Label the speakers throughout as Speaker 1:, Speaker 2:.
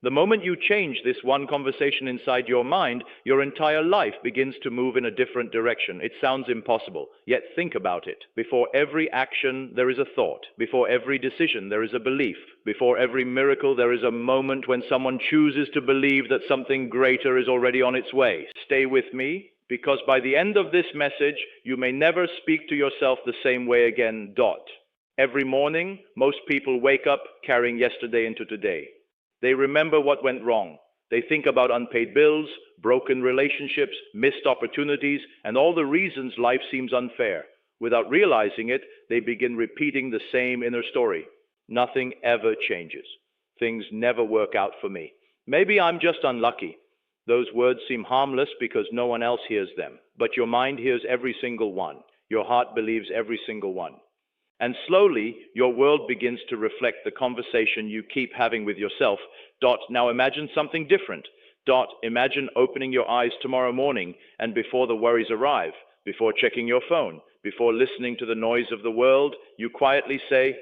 Speaker 1: The moment you change this one conversation inside your mind, your entire life begins to move in a different direction. It sounds impossible, yet think about it. Before every action, there is a thought. Before every decision, there is a belief. Before every miracle, there is a moment when someone chooses to believe that something greater is already on its way. Stay with me, because by the end of this message, you may never speak to yourself the same way again. Every morning, most people wake up carrying yesterday into today. They remember what went wrong. They think about unpaid bills, broken relationships, missed opportunities, and all the reasons life seems unfair. Without realizing it, they begin repeating the same inner story. Nothing ever changes. Things never work out for me. Maybe I'm just unlucky. Those words seem harmless because no one else hears them. But your mind hears every single one. Your heart believes every single one. And slowly, your world begins to reflect the conversation you keep having with yourself. Now imagine something different. Imagine opening your eyes tomorrow morning, and before the worries arrive, before checking your phone, before listening to the noise of the world, you quietly say,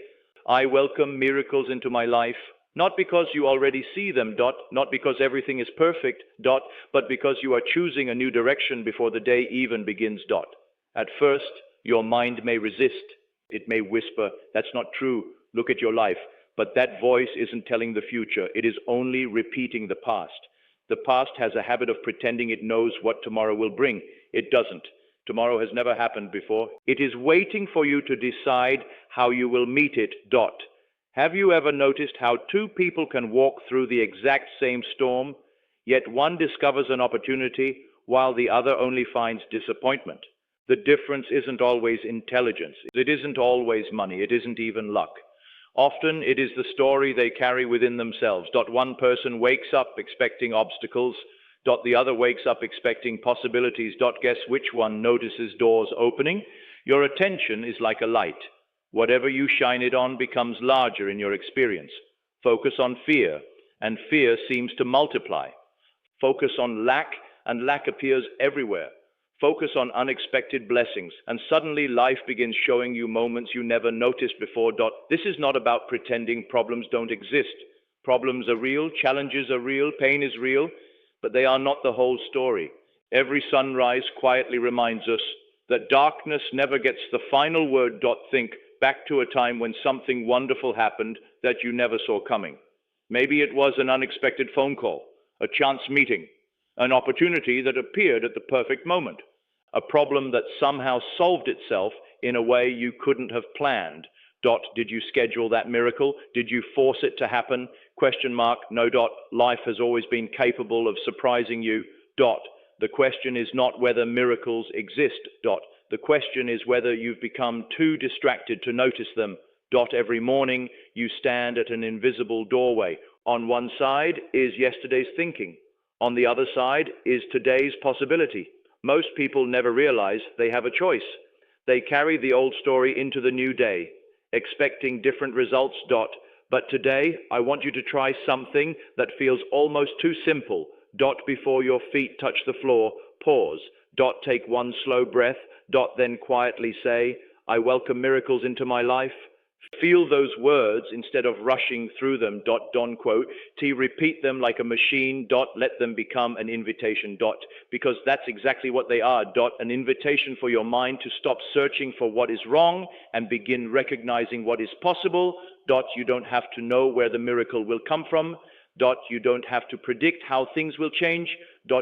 Speaker 1: I welcome miracles into my life, not because you already see them, not because everything is perfect, but because you are choosing a new direction before the day even begins, At first, your mind may resist. It may whisper, that's not true, look at your life. But that voice isn't telling the future, it is only repeating the past. The past has a habit of pretending it knows what tomorrow will bring. It doesn't. Tomorrow has never happened before. It is waiting for you to decide how you will meet it, Have you ever noticed how two people can walk through the exact same storm, yet one discovers an opportunity while the other only finds disappointment? The difference isn't always intelligence. It isn't always money. It isn't even luck. Often it is the story they carry within themselves. One person wakes up expecting obstacles. The other wakes up expecting possibilities. Guess which one notices doors opening? Your attention is like a light. Whatever you shine it on becomes larger in your experience. Focus on fear, and fear seems to multiply. Focus on lack, and lack appears everywhere. Focus on unexpected blessings, and suddenly life begins showing you moments you never noticed before. This is not about pretending problems don't exist. Problems are real, challenges are real, pain is real, but they are not the whole story. Every sunrise quietly reminds us that darkness never gets the final word. Think back to a time when something wonderful happened that you never saw coming. Maybe it was an unexpected phone call, a chance meeting, an opportunity that appeared at the perfect moment, a problem that somehow solved itself in a way you couldn't have planned. Did you schedule that miracle? Did you force it to happen? No. Life has always been capable of surprising you. The question is not whether miracles exist. The question is whether you've become too distracted to notice them. Every morning you stand at an invisible doorway. On one side is yesterday's thinking. On the other side is today's possibility. Most people never realize they have a choice. They carry the old story into the new day, expecting different results. But today, I want you to try something that feels almost too simple. Before your feet touch the floor, pause. Take one slow breath. Then quietly say, I welcome miracles into my life. Feel those words instead of rushing through them. Repeat them like a machine. Let them become an invitation. Because that's exactly what they are. An invitation for your mind to stop searching for what is wrong and begin recognizing what is possible. You don't have to know where the miracle will come from. You don't have to predict how things will change.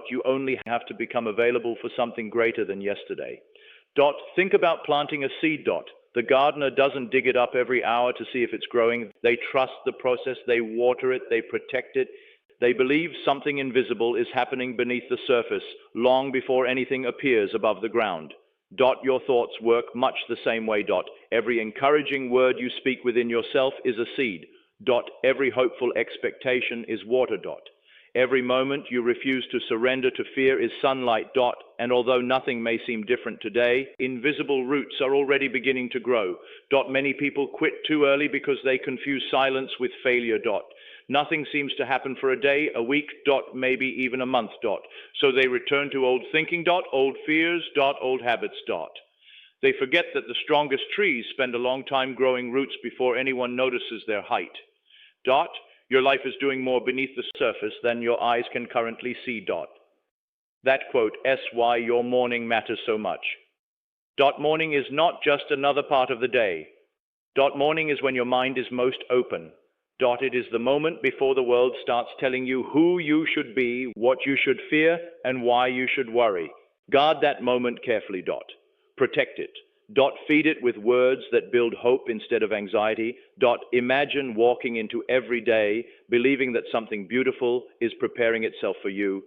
Speaker 1: You only have to become available for something greater than yesterday. Think about planting a seed. The gardener doesn't dig it up every hour to see if it's growing. They trust the process, they water it, they protect it. They believe something invisible is happening beneath the surface long before anything appears above the ground. Your thoughts work much the same way. Every encouraging word you speak within yourself is a seed. Every hopeful expectation is water. Every moment you refuse to surrender to fear is sunlight. And although nothing may seem different today, invisible roots are already beginning to grow. Many people quit too early because they confuse silence with failure. Nothing seems to happen for a day, a week, maybe even a month. So they return to old thinking, old fears, old habits. They forget that the strongest trees spend a long time growing roots before anyone notices their height. Your life is doing more beneath the surface than your eyes can currently see. That quote, S why your morning matters so much. Morning is not just another part of the day. Morning is when your mind is most open. It is the moment before the world starts telling you who you should be, what you should fear, and why you should worry. Guard that moment carefully. Protect it. Feed it with words that build hope instead of anxiety. Imagine walking into every day, believing that something beautiful is preparing itself for you.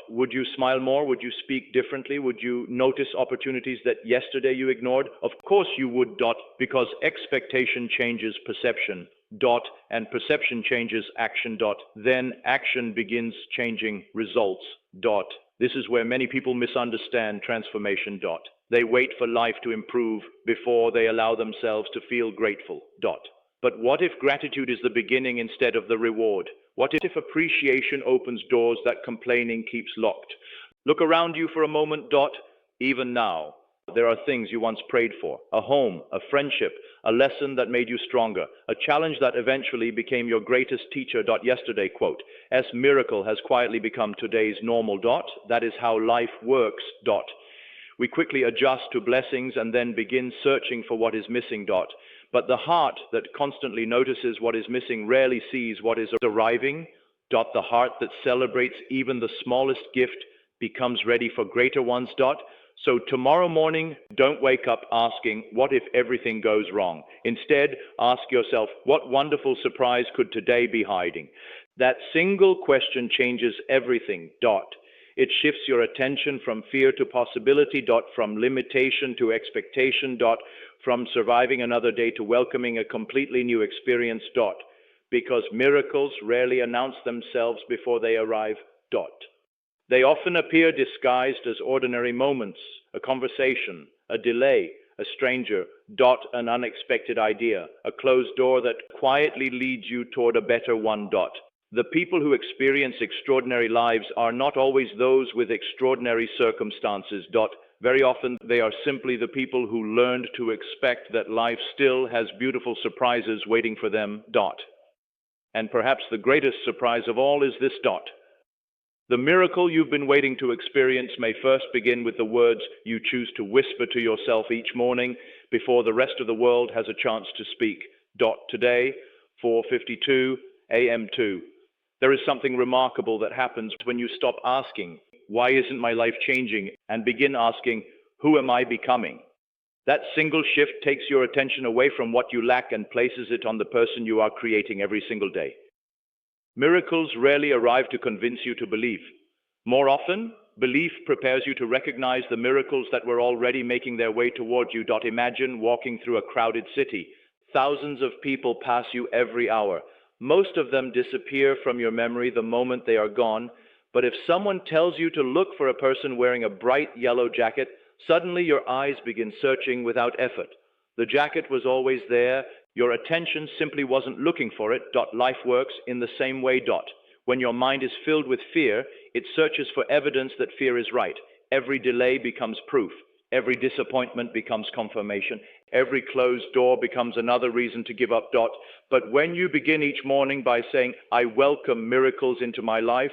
Speaker 1: Would you smile more? Would you speak differently? Would you notice opportunities that yesterday you ignored? Of course you would. Because expectation changes perception. And perception changes action. Then action begins changing results. This is where many people misunderstand transformation. They wait for life to improve before they allow themselves to feel grateful. But what if gratitude is the beginning instead of the reward? What if appreciation opens doors that complaining keeps locked? Look around you for a moment. Even now, there are things you once prayed for. A home, a friendship, a lesson that made you stronger, a challenge that eventually became your greatest teacher. Yesterday, quote, as miracle has quietly become today's normal. That is how life works. We quickly adjust to blessings and then begin searching for what is missing. But the heart that constantly notices what is missing rarely sees what is arriving. The heart that celebrates even the smallest gift becomes ready for greater ones. So tomorrow morning, don't wake up asking, what if everything goes wrong? Instead, ask yourself, what wonderful surprise could today be hiding? That single question changes everything. It shifts your attention from fear to possibility. From limitation to expectation. From surviving another day to welcoming a completely new experience. Because miracles rarely announce themselves before they arrive. They often appear disguised as ordinary moments, a conversation, a delay, a stranger. An unexpected idea, a closed door that quietly leads you toward a better one. The people who experience extraordinary lives are not always those with extraordinary circumstances. Very often they are simply the people who learned to expect that life still has beautiful surprises waiting for them. And perhaps the greatest surprise of all is this. The miracle you've been waiting to experience may first begin with the words you choose to whisper to yourself each morning before the rest of the world has a chance to speak. Today, 4:52 a.m. There is something remarkable that happens when you stop asking, why isn't my life changing? And begin asking, who am I becoming? That single shift takes your attention away from what you lack and places it on the person you are creating every single day. Miracles rarely arrive to convince you to believe. More often, belief prepares you to recognize the miracles that were already making their way toward you. Imagine walking through a crowded city. Thousands of people pass you every hour. Most of them disappear from your memory the moment they are gone. But if someone tells you to look for a person wearing a bright yellow jacket, suddenly your eyes begin searching without effort. The jacket was always there. Your attention simply wasn't looking for it. Life works in the same way. When your mind is filled with fear, it searches for evidence that fear is right. Every delay becomes proof. Every disappointment becomes confirmation. Every closed door becomes another reason to give up. But when you begin each morning by saying, I welcome miracles into my life,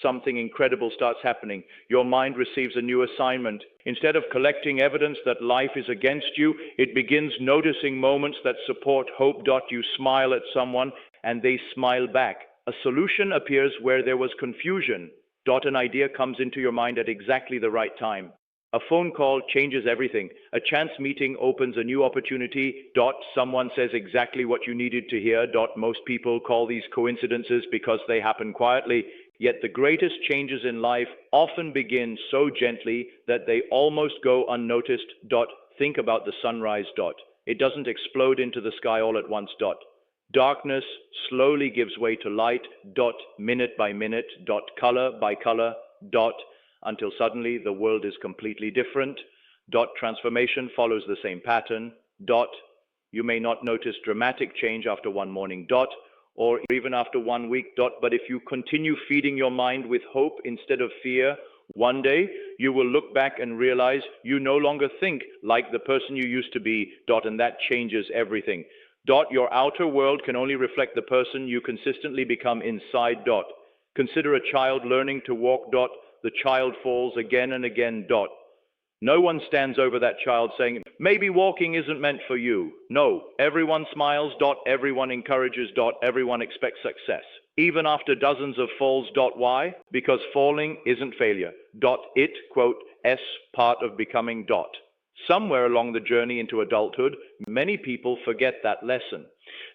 Speaker 1: something incredible starts happening. Your mind receives a new assignment. Instead of collecting evidence that life is against you, it begins noticing moments that support hope. You smile at someone and they smile back. A solution appears where there was confusion. An idea comes into your mind at exactly the right time. A phone call changes everything. A chance meeting opens a new opportunity. Someone says exactly what you needed to hear. Most people call these coincidences because they happen quietly. Yet the greatest changes in life often begin so gently that they almost go unnoticed. Think about the sunrise. It doesn't explode into the sky all at once. Darkness slowly gives way to light. Minute by minute. Color by color. Until suddenly the world is completely different. Transformation follows the same pattern. You may not notice dramatic change after one morning. Or even after 1 week. But if you continue feeding your mind with hope instead of fear, one day you will look back and realize you no longer think like the person you used to be. And that changes everything. Dot, your outer world can only reflect the person you consistently become inside. Dot. Consider a child learning to walk. Dot. The child falls again and again. Dot. No one stands over that child saying, maybe walking isn't meant for you. No, everyone smiles. Dot. Everyone encourages. Dot. Everyone expects success. Even after dozens of falls. Dot. Why? Because falling isn't failure. Dot. It, quote, S part of becoming. Dot. Somewhere along the journey into adulthood, many people forget that lesson.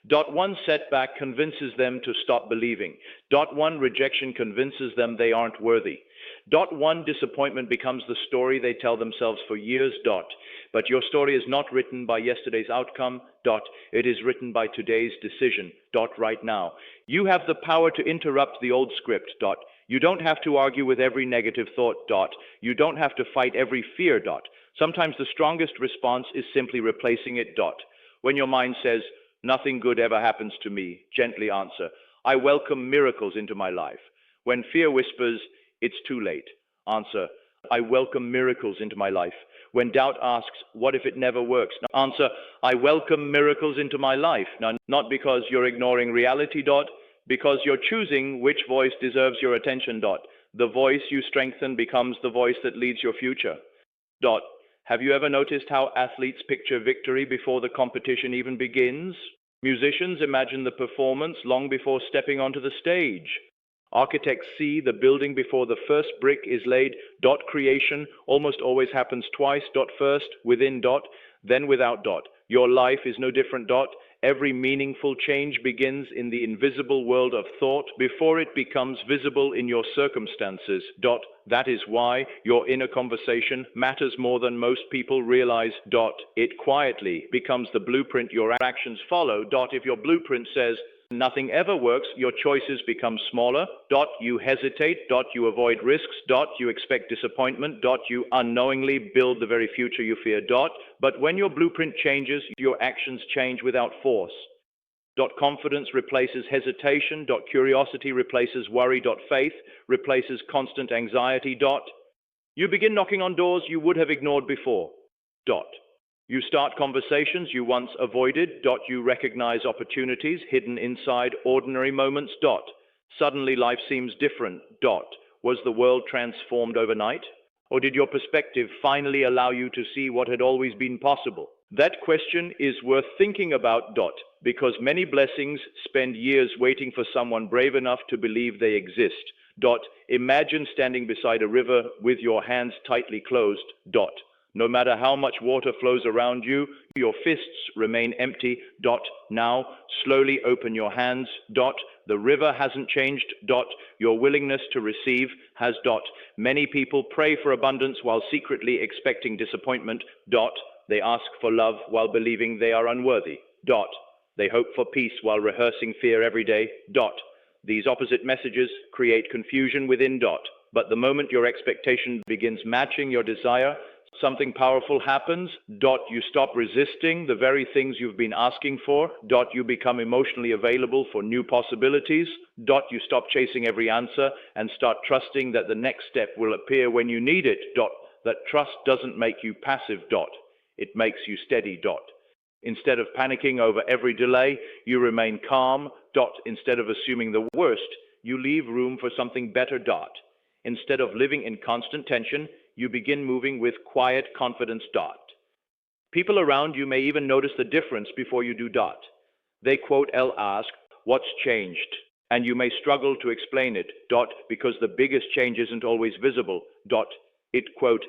Speaker 1: Dot. One setback convinces them to stop believing. Dot. One rejection convinces them they aren't worthy. Dot. One disappointment becomes the story they tell themselves for years. Dot. But your story is not written by yesterday's outcome. Dot. It is written by today's decision. Dot. Right now. You have the power to interrupt the old script. Dot. You don't have to argue with every negative thought. Dot. You don't have to fight every fear. Dot. Sometimes the strongest response is simply replacing it. Dot. When your mind says, nothing good ever happens to me, gently answer, I welcome miracles into my life. When fear whispers, it's too late, answer, I welcome miracles into my life. When doubt asks, what if it never works? Answer, I welcome miracles into my life. Now, not because you're ignoring reality. Dot. Because you're choosing which voice deserves your attention. Dot. The voice you strengthen becomes the voice that leads your future. Dot. Have you ever noticed how athletes picture victory before the competition even begins? Musicians imagine the performance long before stepping onto the stage. Architects see the building before the first brick is laid. Dot. Creation almost always happens twice. Dot. First within. Dot. Then without. Dot. Your life is no different. Dot. Every meaningful change begins in the invisible world of thought before it becomes visible in your circumstances. Dot. That is why your inner conversation matters more than most people realize. Dot. It quietly becomes the blueprint your actions follow. Dot. If your blueprint says nothing ever works, your choices become smaller. Dot. You hesitate. Dot. You avoid risks. Dot. You expect disappointment. Dot. You unknowingly build the very future you fear. Dot. But when your blueprint changes, your actions change without force. Dot. Confidence replaces hesitation. Dot. Curiosity replaces worry. Dot. Faith replaces constant anxiety. Dot. You begin knocking on doors you would have ignored before. Dot. You start conversations you once avoided. Dot. You recognize opportunities hidden inside ordinary moments. Dot. Suddenly life seems different. Dot. Was the world transformed overnight? Or did your perspective finally allow you to see what had always been possible? That question is worth thinking about. Dot. Because many blessings spend years waiting for someone brave enough to believe they exist. Dot. Imagine standing beside a river with your hands tightly closed. Dot. No matter how much water flows around you, your fists remain empty. Dot. Now, slowly open your hands. Dot. The river hasn't changed. Dot. Your willingness to receive has. Dot. Many people pray for abundance while secretly expecting disappointment. Dot. They ask for love while believing they are unworthy. Dot. They hope for peace while rehearsing fear every day. Dot. These opposite messages create confusion within. Dot. But the moment your expectation begins matching your desire, something powerful happens. Dot. You stop resisting the very things you've been asking for. Dot. You become emotionally available for new possibilities. Dot. You stop chasing every answer and start trusting that the next step will appear when you need it. Dot. That trust doesn't make you passive. Dot. It makes you steady. Dot. Instead of panicking over every delay, you remain calm. Dot. Instead of assuming the worst, you leave room for something better. Dot. Instead of living in constant tension, you begin moving with quiet confidence. Dot. People around you may even notice the difference before you do. Dot. They quote ask, what's changed? And you may struggle to explain it. Dot. Because the biggest change isn't always visible. Dot. It quote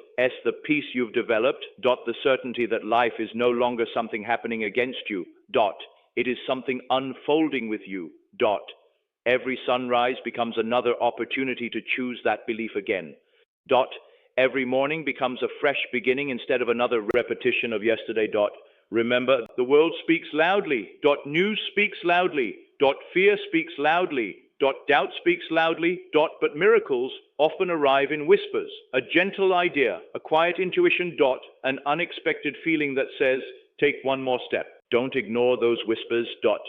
Speaker 1: the peace you've developed. Dot. The certainty that life is no longer something happening against you. Dot. It is something unfolding with you. Dot. Every sunrise becomes another opportunity to choose that belief again. Dot. Every morning becomes a fresh beginning instead of another repetition of yesterday. Dot. Remember, the world speaks loudly. Dot. News speaks loudly. Dot. Fear speaks loudly. Dot. Doubt speaks loudly. Dot. But miracles often arrive in whispers. A gentle idea, a quiet intuition. Dot. An unexpected feeling that says, take one more step. Don't ignore those whispers. Dot.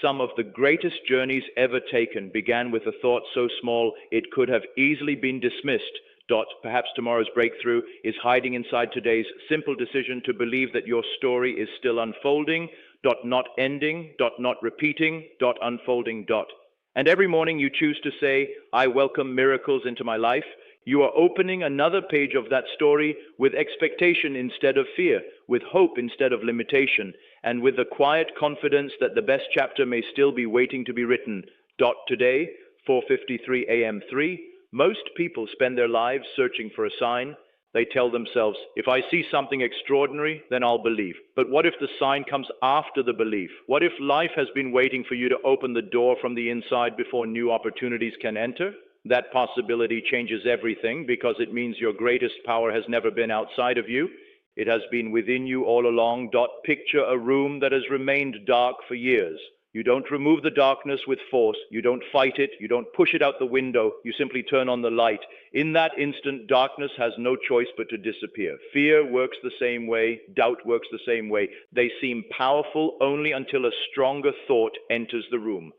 Speaker 1: Some of the greatest journeys ever taken began with a thought so small it could have easily been dismissed. Dot. Perhaps tomorrow's breakthrough is hiding inside today's simple decision to believe that your story is still unfolding. dot not ending, dot not repeating, dot unfolding, dot. And every morning you choose to say, I welcome miracles into my life. You are opening another page of that story with expectation instead of fear, with hope instead of limitation, and with the quiet confidence that the best chapter may still be waiting to be written. Dot today, 4:53 a.m. 3. Most people spend their lives searching for a sign. They tell themselves, if I see something extraordinary, then I'll believe. But what if the sign comes after the belief? What if life has been waiting for you to open the door from the inside before new opportunities can enter? That possibility changes everything because it means your greatest power has never been outside of you. It has been within you all along. Picture a room that has remained dark for years. You don't remove the darkness with force. You don't fight it. You don't push it out the window. You simply turn on the light. In that instant, darkness has no choice but to disappear. Fear works the same way. Doubt works the same way. They seem powerful only until a stronger thought enters the room.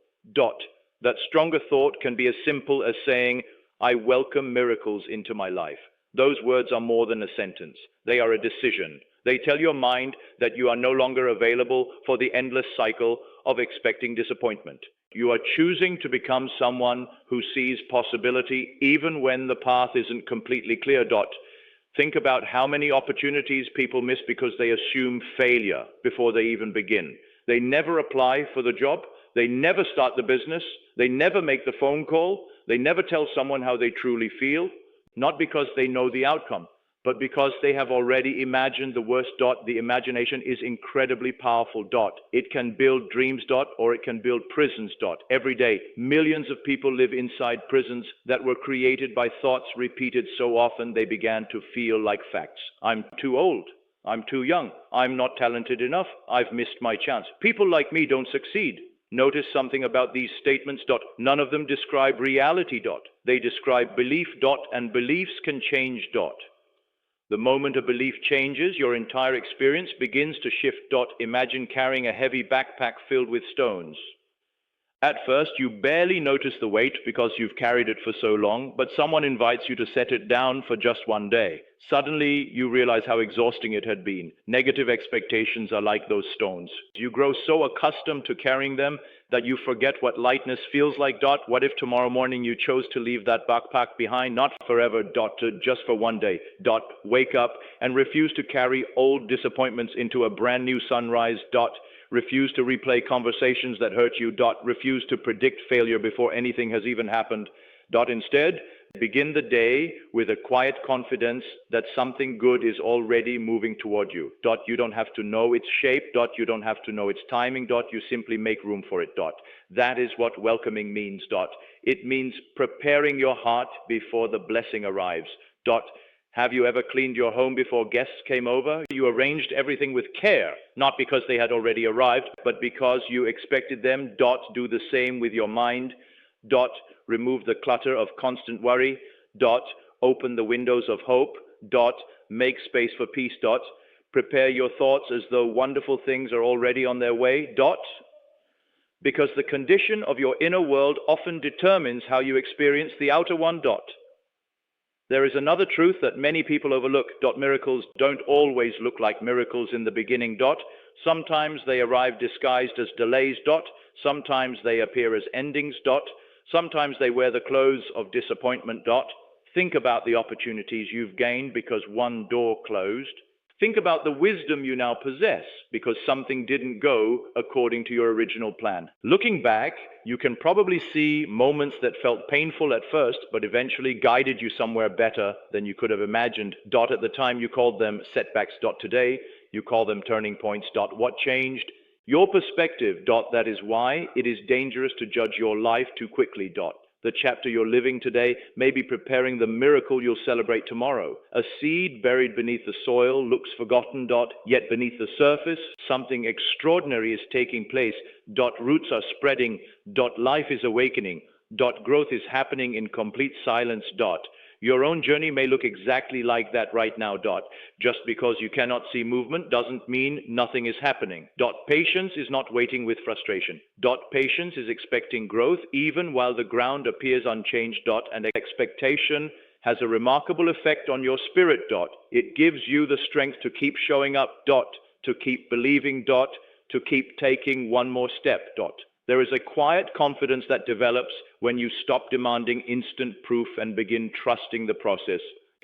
Speaker 1: That stronger thought can be as simple as saying, I welcome miracles into my life. Those words are more than a sentence. They are a decision. They tell your mind that you are no longer available for the endless cycle of expecting disappointment. You are choosing to become someone who sees possibility even when the path isn't completely clear. Think about how many opportunities people miss because they assume failure before they even begin. They never apply for the job. They never start the business. They never make the phone call. They never tell someone how they truly feel, not because they know the outcome, but because they have already imagined the worst. The imagination is incredibly powerful. It can build dreams. Or it can build prisons. Every day, millions of people live inside prisons that were created by thoughts repeated so often they began to feel like facts. I'm too old. I'm too young. I'm not talented enough. I've missed my chance. People like me don't succeed. Notice something about these statements. None of them describe reality. They describe belief. And beliefs can change. The moment a belief changes, your entire experience begins to shift. Imagine carrying a heavy backpack filled with stones. At first, you barely notice the weight because you've carried it for so long, but someone invites you to set it down for just one day. Suddenly, you realize how exhausting it had been. Negative expectations are like those stones. You grow so accustomed to carrying them that you forget what lightness feels like. What if tomorrow morning you chose to leave that backpack behind, not forever, just for one day. Wake up and refuse to carry old disappointments into a brand new sunrise. Refuse to replay conversations that hurt you. Refuse to predict failure before anything has even happened. Instead, begin the day with a quiet confidence that something good is already moving toward you. You don't have to know its shape. You don't have to know its timing. You simply make room for it. That is what welcoming means. It means preparing your heart before the blessing arrives. Have you ever cleaned your home before guests came over? You arranged everything with care, not because they had already arrived, but because you expected them. Do the same with your mind. Remove the clutter of constant worry. Open the windows of hope. Make space for peace. Prepare your thoughts as though wonderful things are already on their way. Because the condition of your inner world often determines how you experience the outer one. There is another truth that many people overlook. Miracles don't always look like miracles in the beginning. Sometimes they arrive disguised as delays. Sometimes they appear as endings. Sometimes they wear the clothes of disappointment. Think about the opportunities you've gained because one door closed. Think about the wisdom you now possess because something didn't go according to your original plan. Looking back, you can probably see moments that felt painful at first, but eventually guided you somewhere better than you could have imagined. At the time you called them setbacks. Today, you call them turning points. What changed? Your perspective. That is why it is dangerous to judge your life too quickly. The chapter you're living today may be preparing the miracle you'll celebrate tomorrow. A seed buried beneath the soil looks forgotten. Yet beneath the surface, something extraordinary is taking place. Roots are spreading. Life is awakening. Growth is happening in complete silence. Your own journey may look exactly like that right now. Just because you cannot see movement doesn't mean nothing is happening. Patience is not waiting with frustration. Patience is expecting growth even while the ground appears unchanged. And expectation has a remarkable effect on your spirit. It gives you the strength to keep showing up. To keep believing. to keep taking one more step. There is a quiet confidence that develops when you stop demanding instant proof and begin trusting the process.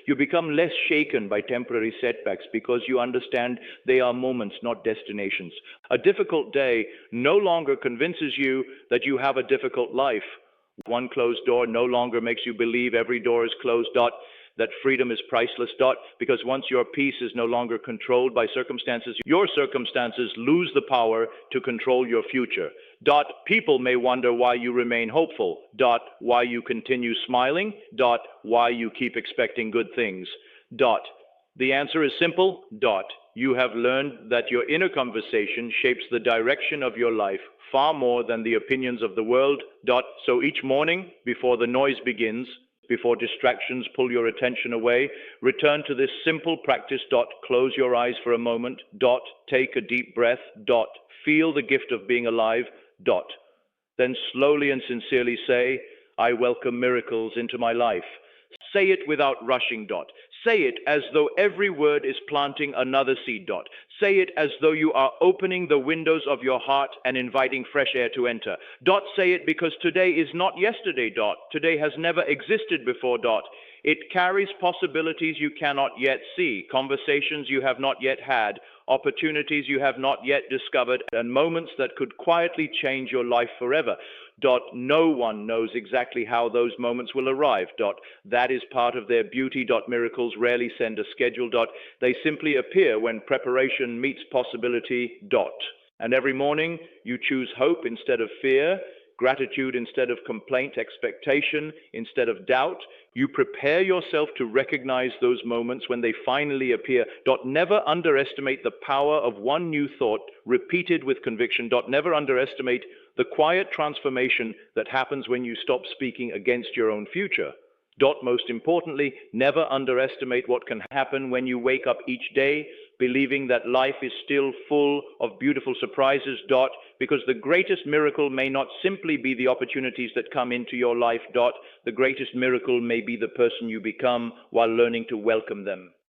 Speaker 1: You become less shaken by temporary setbacks because you understand they are moments, not destinations. A difficult day no longer convinces you that you have a difficult life. One closed door no longer makes you believe every door is closed. That freedom is priceless. Because once your peace is no longer controlled by circumstances, your circumstances lose the power to control your future. People may wonder why you remain hopeful. Why you continue smiling. Why you keep expecting good things. The answer is simple. You have learned that your inner conversation shapes the direction of your life far more than the opinions of the world. So each morning, before the noise begins, before distractions pull your attention away, return to this simple practice. Close your eyes for a moment. Take a deep breath. Feel the gift of being alive. Then slowly and sincerely say, I welcome miracles into my life. Say it without rushing. Say it as though every word is planting another seed. Say it as though you are opening the windows of your heart and inviting fresh air to enter. Say it because today is not yesterday. Today has never existed before. It carries possibilities you cannot yet see, conversations you have not yet had, opportunities you have not yet discovered, and moments that could quietly change your life forever. No one knows exactly how those moments will arrive. That is part of their beauty. Miracles rarely send a schedule. They simply appear when preparation meets possibility. And every morning you choose hope instead of fear, gratitude instead of complaint, expectation instead of doubt. You prepare yourself to recognize those moments when they finally appear. Never underestimate the power of one new thought repeated with conviction. Never underestimate the quiet transformation that happens when you stop speaking against your own future. Most importantly, never underestimate what can happen when you wake up each day believing that life is still full of beautiful surprises. Because the greatest miracle may not simply be the opportunities that come into your life. The greatest miracle may be the person you become while learning to welcome them.